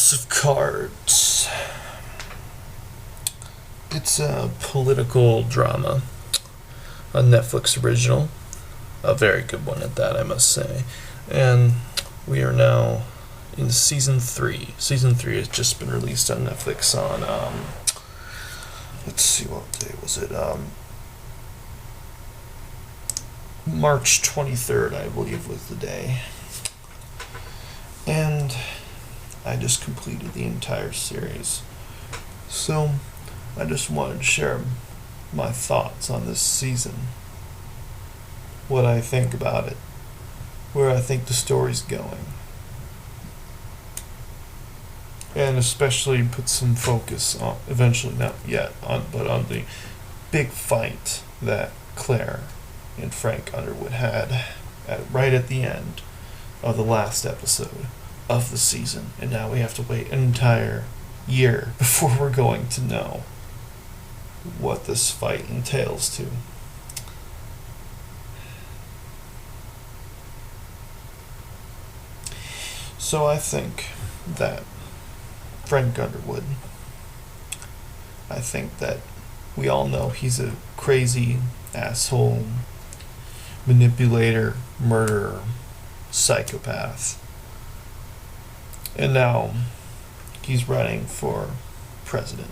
House of Cards. It's a political drama, a Netflix original, a very good one at that, I must say. And we are now in season 3. Season 3 has just been released on Netflix on, let's see, what day was it? March 23rd, I believe, was the day. And I just completed the entire series. So, I just wanted to share my thoughts on this season. What I think about it. Where I think the story's going. And especially put some focus on, eventually not yet, but on the big fight that Claire and Frank Underwood had right at the end of the last episode of the season. And now we have to wait an entire year before we're going to know what this fight entails to. So I think that Frank Underwood, I think that we all know he's a crazy asshole, manipulator, murderer, psychopath. And now he's running for president.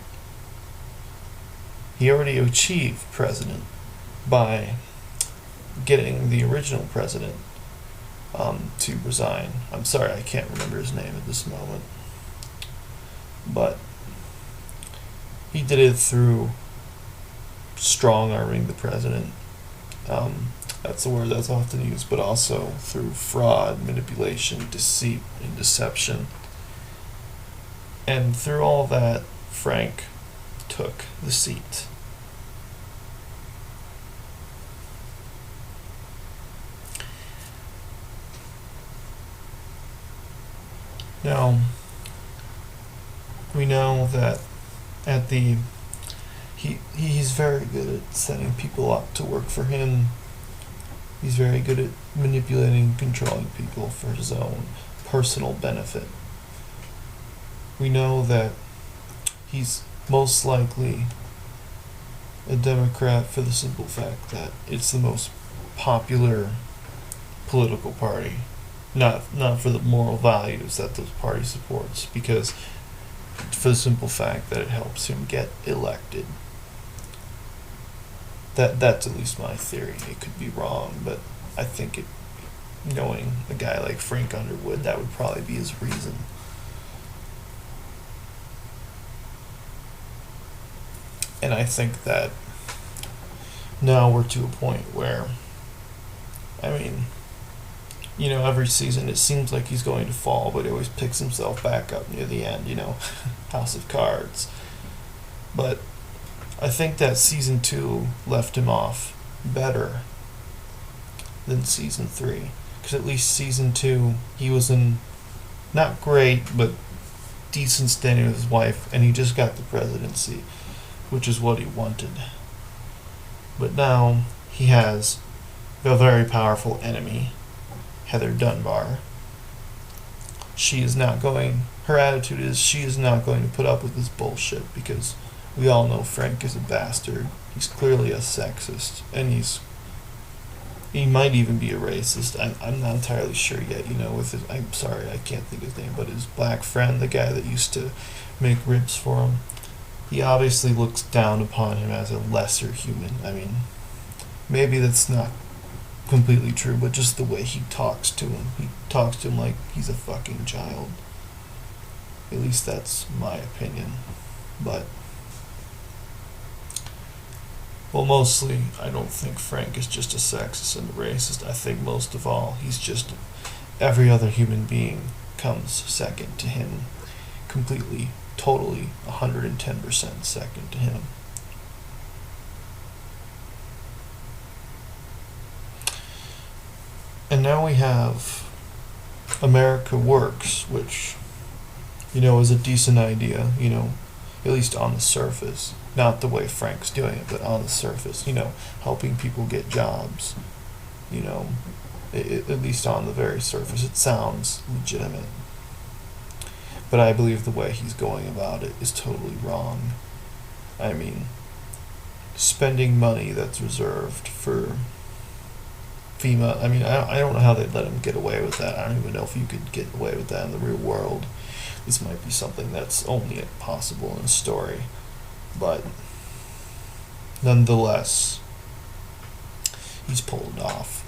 He already achieved president by getting the original president to resign. I'm sorry, I can't remember his name at this moment. But he did it through strong-arming the president. That's the word that's often used, but also through fraud, manipulation, deceit, and deception. And through all that, Frank took the seat. Now, we know that he's very good at setting people up to work for him. He's very good at manipulating, controlling people for his own personal benefit. We know that he's most likely a Democrat for the simple fact that it's the most popular political party. Not for the moral values that the party supports, because for the simple fact that it helps him get elected. That's at least my theory. It could be wrong, but I think knowing a guy like Frank Underwood, that would probably be his reason. And I think that now we're to a point where, every season it seems like he's going to fall, but he always picks himself back up near the end, House of Cards. But I think that season 2 left him off better than season 3. Because at least season 2, he was in, not great, but decent standing with his wife, and he just got the presidency, which is what he wanted. But now he has a very powerful enemy, Heather Dunbar. Her attitude is she is not going to put up with this bullshit, because we all know Frank is a bastard. He's clearly a sexist, and he might even be a racist. I'm not entirely sure yet, I'm sorry, I can't think of his name, but his black friend, the guy that used to make ribs for him, he obviously looks down upon him as a lesser human. Maybe that's not completely true, but just the way he talks to him. He talks to him like he's a fucking child. At least that's my opinion. But, mostly, I don't think Frank is just a sexist and a racist. I think most of all, he's just every other human being comes second to him. Completely, totally, 110% second to him. And now we have America Works, which, is a decent idea, at least on the surface. Not the way Frank's doing it, but on the surface, helping people get jobs. At least on the very surface, it sounds legitimate. But I believe the way he's going about it is totally wrong. I mean, spending money that's reserved for FEMA. I mean, I don't know how they'd let him get away with that. I don't even know if you could get away with that in the real world. This might be something that's only possible in a story. But nonetheless, he's pulled it off.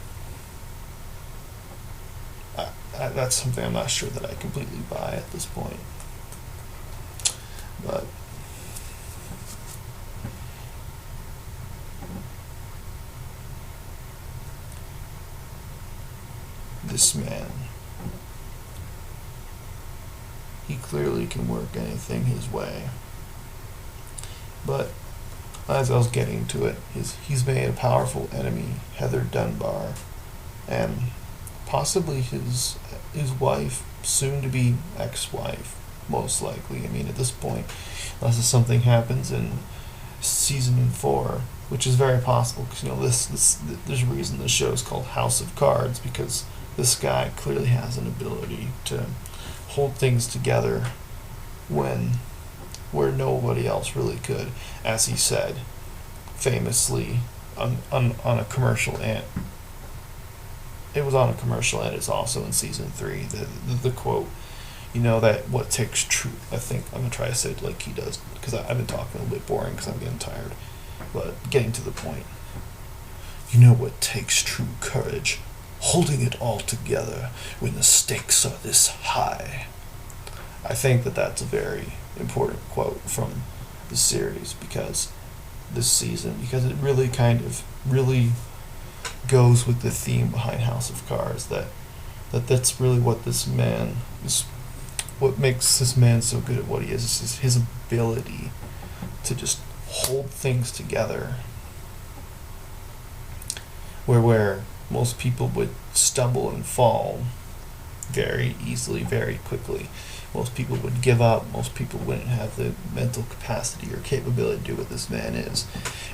That's something I'm not sure that I completely buy at this point. But this man, he clearly can work anything his way. But as I was getting to it, he's made a powerful enemy, Heather Dunbar, and possibly his wife, soon to be ex-wife, most likely. I mean, at this point, unless something happens in season 4, which is very possible, because this there's a reason the show is called House of Cards, because this guy clearly has an ability to hold things together where nobody else really could, as he said famously on a commercial, and it was on a commercial, and it's also in season 3, the quote, that what takes truth. I think I'm gonna try to say it like he does, because I've been talking a little bit boring because I'm getting tired, but getting to the point. What takes true courage? Holding it all together when the stakes are this high. I think that that's a very important quote from the series, because this season, because it really really goes with the theme behind House of Cards, that's really what this man is, what makes this man so good at what he is his ability to just hold things together where most people would stumble and fall very easily, very quickly. Most people would give up. Most people wouldn't have the mental capacity or capability to do what this man is.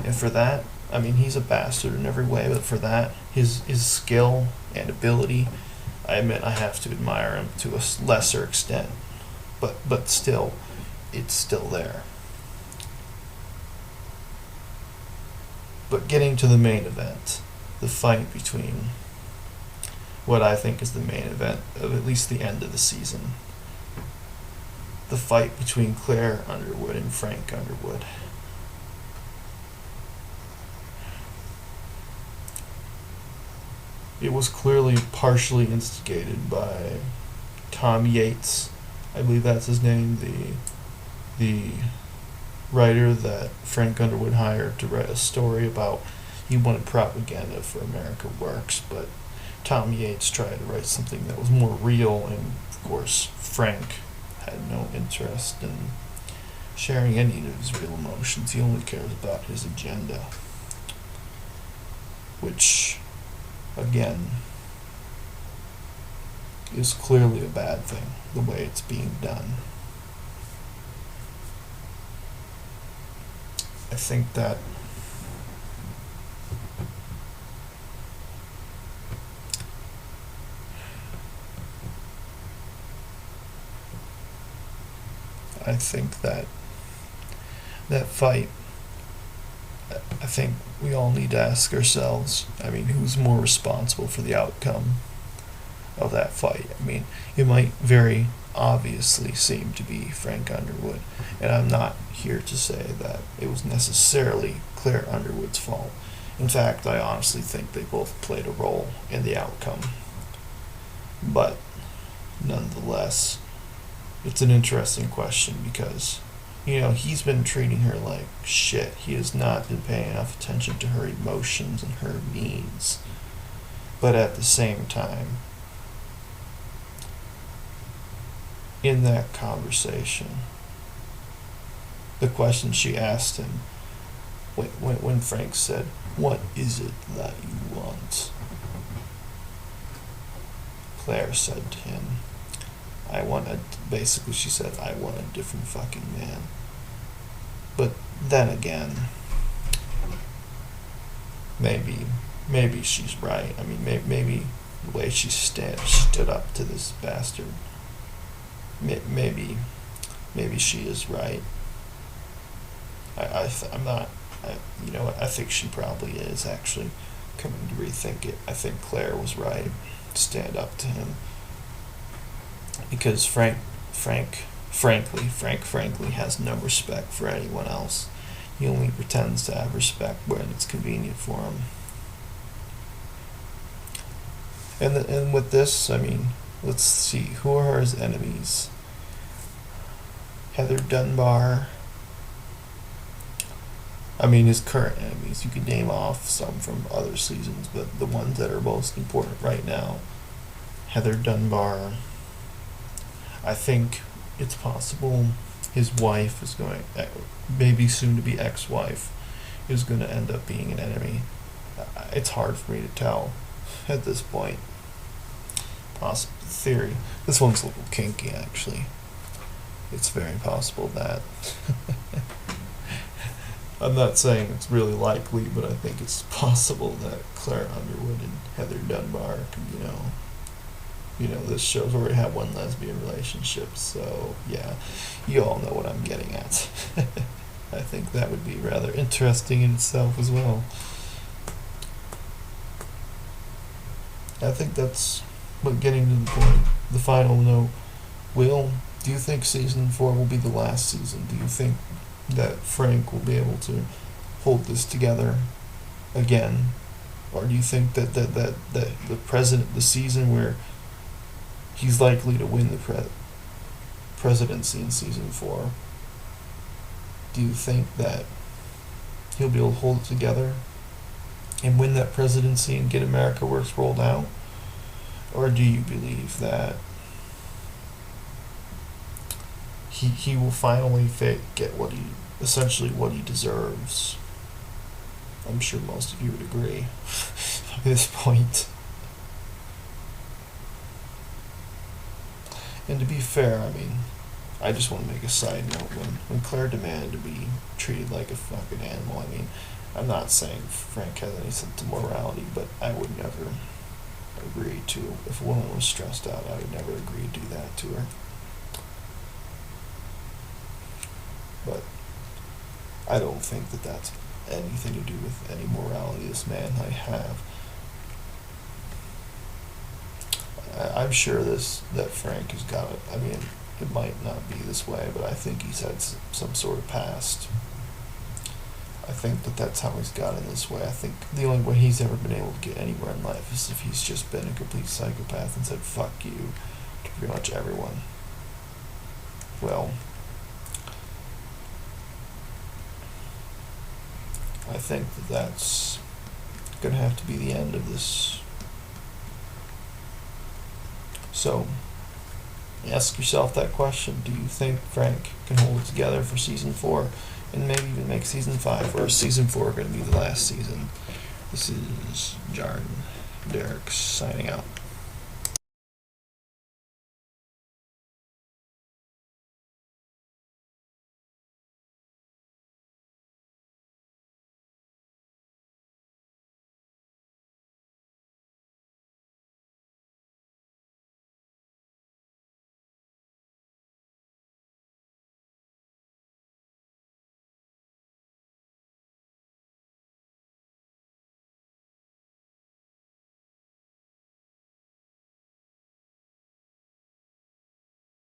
And for that, I mean, he's a bastard in every way, but for that, his skill and ability, I admit I have to admire him to a lesser extent. But still, it's still there. But getting to the main event, the fight between what I think is the main event of at least the end of the season. The fight between Claire Underwood and Frank Underwood. It was clearly partially instigated by Tom Yates, I believe that's his name, the writer that Frank Underwood hired to write a story about. He wanted propaganda for America Works, but Tom Yates tried to write something that was more real, and of course Frank had no interest in sharing any of his real emotions. He only cares about his agenda, which, again, is clearly a bad thing, the way it's being done. I think that that fight, I think we all need to ask ourselves, I mean, who's more responsible for the outcome of that fight? I mean, it might very obviously seem to be Frank Underwood, and I'm not here to say that it was necessarily Claire Underwood's fault. In fact, I honestly think they both played a role in the outcome. But nonetheless, it's an interesting question, because he's been treating her like shit. He has not been paying enough attention to her emotions and her needs. But at the same time, in that conversation, the question she asked him, when Frank said, "What is it that you want?" Claire said to him, basically she said, "I want a different fucking man." But then again, maybe she's right. I mean, maybe the way she stood up to this bastard, maybe she is right. I'm not. You know what? I think she probably is actually coming to rethink it. I think Claire was right. Stand up to him because Frank frankly has no respect for anyone else. He only pretends to have respect when it's convenient for him. And with this, I mean, let's see, who are his enemies? Heather Dunbar. I mean, his current enemies. You could name off some from other seasons, but the ones that are most important right now. Heather Dunbar. I think it's possible his wife is going, maybe soon to be ex-wife, is going to end up being an enemy. It's hard for me to tell at this point. Possible theory. This one's a little kinky, actually. It's very possible that. I'm not saying it's really likely, but I think it's possible that Claire Underwood and Heather Dunbar can, this show's already had one lesbian relationship, so yeah, you all know what I'm getting at. I think that would be rather interesting in itself as well. I think that's, but getting to the point, the final note, do you think season 4 will be the last season? Do you think that Frank will be able to hold this together again? Or do you think that the season where he's likely to win the presidency in season 4, do you think that he'll be able to hold it together and win that presidency and get America Works rolled out? Or do you believe that he will finally get essentially what he deserves? I'm sure most of you would agree at this point. And to be fair, I mean, I just want to make a side note. When Claire demanded to be treated like a fucking animal, I mean, I'm not saying Frank has any sense of morality, but I would never agree to, if a woman was stressed out, I would never agree to do that to her. But I don't think that that's anything to do with any morality this man might have. I'm sure that Frank has got it. I mean, it might not be this way, but I think he's had some sort of past. I think that's how he's got in this way. I think the only way he's ever been able to get anywhere in life is if he's just been a complete psychopath and said fuck you to pretty much everyone. Well, I think that's going to have to be the end of this. So, ask yourself that question. Do you think Frank can hold it together for season 4 and maybe even make season 5? Or is season 4 going to be the last season? This is Jarn Derrick signing out.